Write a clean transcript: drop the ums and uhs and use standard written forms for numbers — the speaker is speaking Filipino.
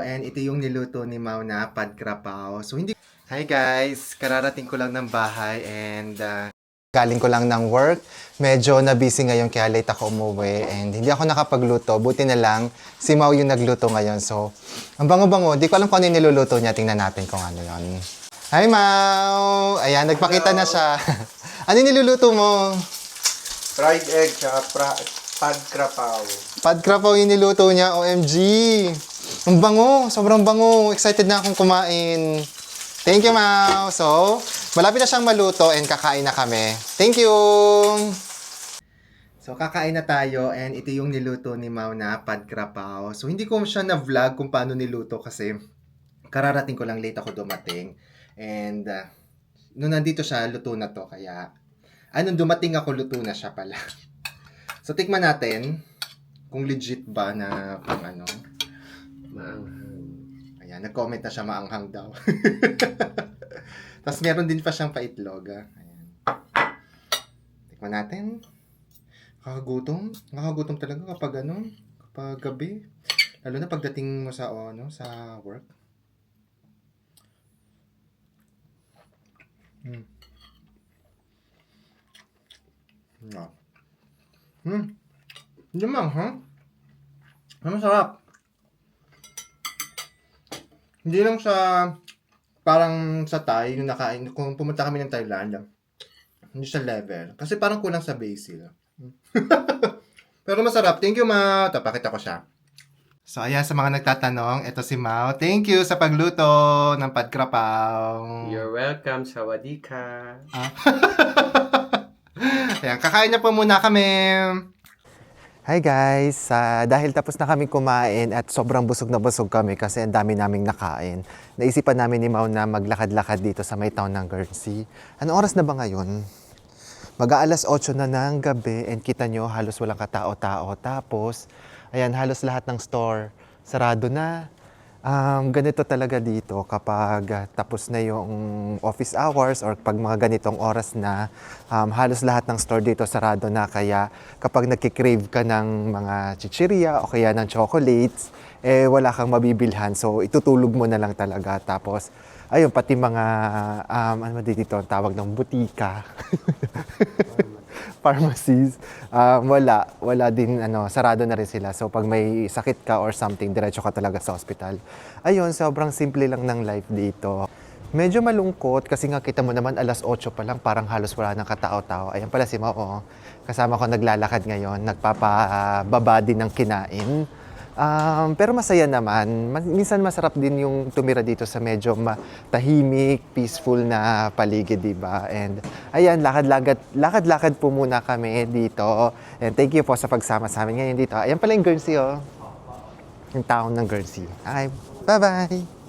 And ito yung niluto ni Mau na padkrapaw. So hindi. Hi guys, kararating ko lang ng bahay and galing ko lang ng work. Medyo na busy ngayon kaya late ako umuwi and hindi ako nakapagluto. Buti na lang si Mau yung nagluto ngayon. So ang bango-bango, di ko alam kung ano yung niluluto niya. Tingnan natin kung ano yon. Hi Mau! Ayan, nagpakita na siya. Ano yung niluluto mo? Fried egg tsaka padkrapaw. Padkrapaw yung niluto niya, OMG! Ang bango, sobrang bango. Excited na akong kumain. Thank you, Mau. So, malapit na siyang maluto and kakain na kami. Thank you! So, kakain na tayo and ito yung niluto ni Mau na padkrapaw. So, hindi ko siya na-vlog kung paano niluto kasi kararating ko lang, late ako dumating. And, nung nandito siya, luto na to. Kaya, nung dumating ako, luto na siya pala. So, tikman natin kung legit ba na pang ano. Ayan, nag-comment na siya maanghang daw. Tapos meron din pa siyang paitlog. Ayan. Tikman natin. Nakakagutom talaga kapag kapag gabi. Lalo na pagdating mo sa sa work. No. Hindi manghang. Masarap. Hindi lang sa parang sa Thai, yung nakain, kung pumunta kami ng Thailand, hindi siya level. Kasi parang kulang sa basil. Pero masarap. Thank you, Ma. Tapakita ko siya. So, ayan, sa mga nagtatanong, ito si Mau. Thank you sa pagluto ng padkrapaw. You're welcome, sawadika. Ayan, kakain na po muna kami. Hi guys! Dahil tapos na kami kumain at sobrang busog na busog kami kasi ang dami naming nakain, naisipan namin ni Mau na maglakad-lakad dito sa may town ng Guernsey. Anong oras na ba ngayon? Mag-aalas 8 na ng gabi and kita nyo halos walang katao-tao. Tapos, ayan, halos lahat ng store sarado na. Ganito talaga dito kapag tapos na yung office hours or pag mga ganitong oras na, halos lahat ng store dito sarado na. Kaya kapag nagkikrave ka ng mga chichirya o kaya ng chocolates, wala kang mabibilhan. So itutulog mo na lang talaga. Tapos ayun, pati mga ano ba dito ang tawag ng butika. Pharmacies, wala din, sarado na rin sila. So, pag may sakit ka or something, diretso ka talaga sa hospital. Ayun, sobrang simple lang ng life dito. Medyo malungkot kasi nga kita mo naman alas 8 pa lang, parang halos wala ng katao-tao. Ayan pala si Mao, kasama ko naglalakad ngayon, nagpapababa din ng kinain. Pero masaya naman. Minsan masarap din yung tumira dito sa medyo tahimik, peaceful na paligid, diba? And ayan, lakad-lakad po muna kami dito. And thank you po sa pagsama sa amin ngayon dito. Ayan pala yung Guernsey, oh. Yung town ng Guernsey. Bye-bye!